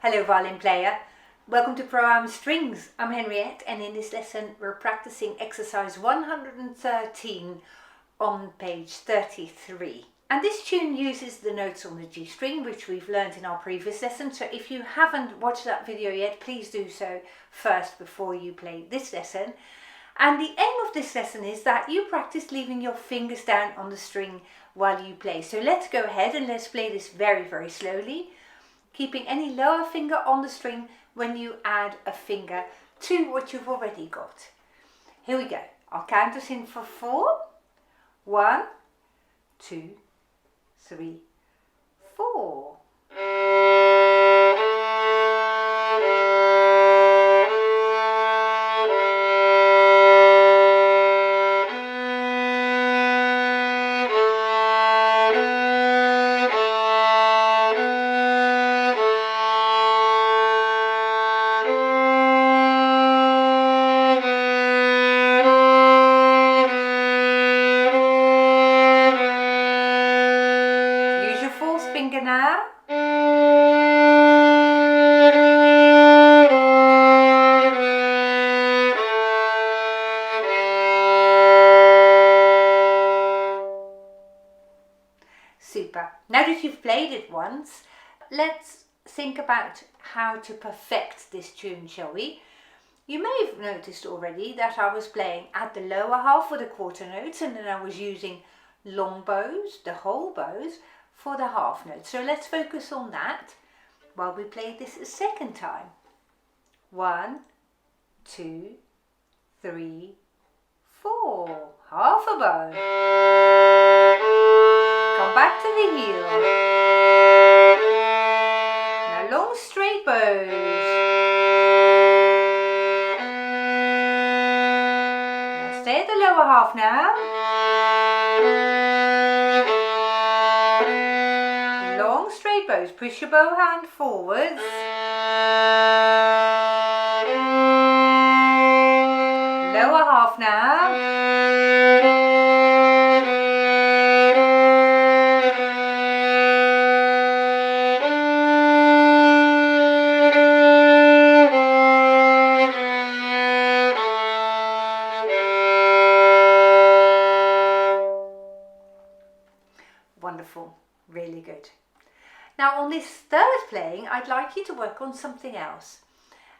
Hello violin player, welcome to Pro-Am Strings. I'm Henriette and in this lesson we're practicing exercise 113 on page 33. And this tune uses the notes on the G string which we've learned in our previous lesson, so if you haven't watched that video yet, please do so first before you play this lesson. And the aim of this lesson is that you practice leaving your fingers down on the string while you play. So let's go ahead and let's play this very slowly, keeping any lower finger on the string when you add a finger to what you've already got. Here we go. I'll count us in for 4. 1, 2, 3, 4. Finger now. Super. Now that you've played it once, let's think about how to perfect this tune, shall we? You may have noticed already that I was playing at the lower half for the quarter notes and then I was using long bows, the whole bows, for the half notes. So let's focus on that while we play this a second time. 1, 2, 3, 4. Half a bow. Come back to the heel. Now long straight bows. Now stay at the lower half now. Long straight bows, push your bow hand forwards. Lower half now. Wonderful, really good. Now on this third playing, I'd like you to work on something else.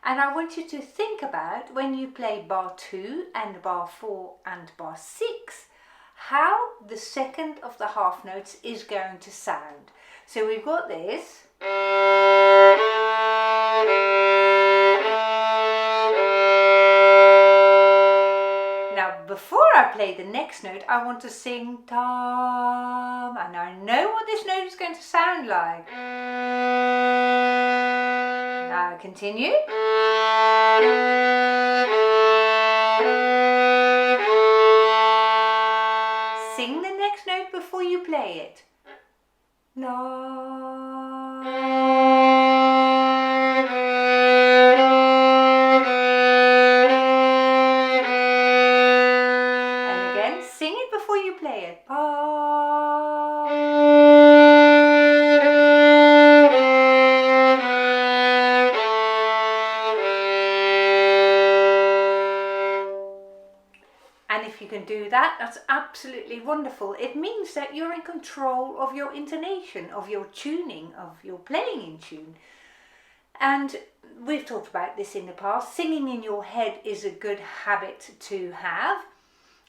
And I want you to think about when you play bar 2 and bar 4 and bar 6, how the second of the half notes is going to sound. So we've got this. Now before I play the next note, I want to sing tam, and I know what this note is going to sound like. Now continue. Sing the next note before you play it. La. And again, sing it before you play it. And if you can do that, that's absolutely wonderful. It means that you're in control of your intonation, of your tuning, of your playing in tune. And we've talked about this in the past. Singing in your head is a good habit to have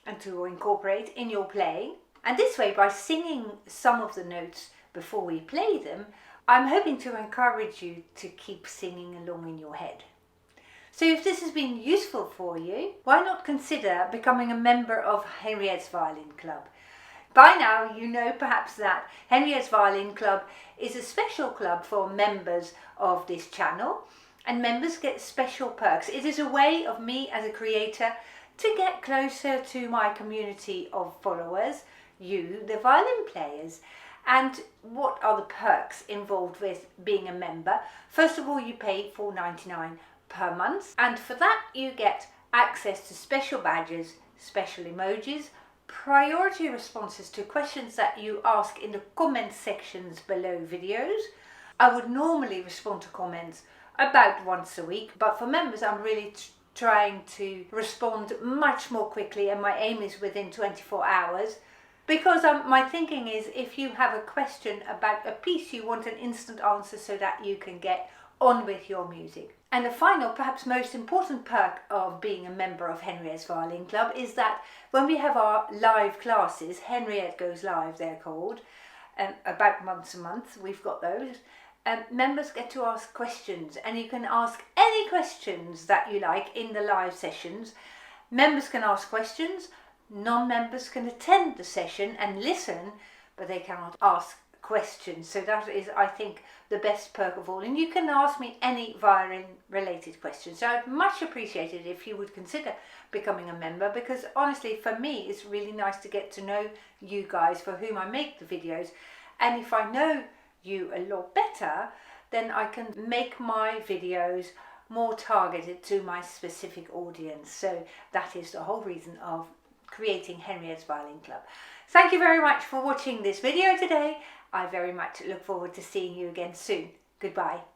and to incorporate in your playing. And this way, by singing some of the notes before we play them, I'm hoping to encourage you to keep singing along in your head. So if this has been useful for you, why not consider becoming a member of Henriette's Violin Club? By now you know perhaps that Henriette's Violin Club is a special club for members of this channel, and members get special perks. It is a way of me as a creator to get closer to my community of followers, you, the violin players. And what are the perks involved with being a member? First of all, you pay $4.99 per month, and for that you get access to special badges, special emojis, priority responses to questions that you ask in the comment sections below videos, I would normally respond to comments about once a week, but for members I'm really trying to respond much more quickly, and my aim is within 24 hours. Because my thinking is, if you have a question about a piece, you want an instant answer so that you can get on with your music. And the final, perhaps most important perk of being a member of Henriette's Violin Club is that when we have our live classes, Henriette Goes Live they're called, about once a month, we've got those. Members get to ask questions, and you can ask any questions that you like in the live sessions. Members can ask questions. Non-members can attend the session and listen, but they cannot ask questions. So that is, I think, the best perk of all. And you can ask me any violin related questions. So I'd much appreciate it if you would consider becoming a member, because honestly for me it's really nice to get to know you guys for whom I make the videos. And if I know you a lot better, then I can make my videos more targeted to my specific audience. So that is the whole reason of creating Henriette's Violin Club. Thank you very much for watching this video today. I very much look forward to seeing you again soon. Goodbye.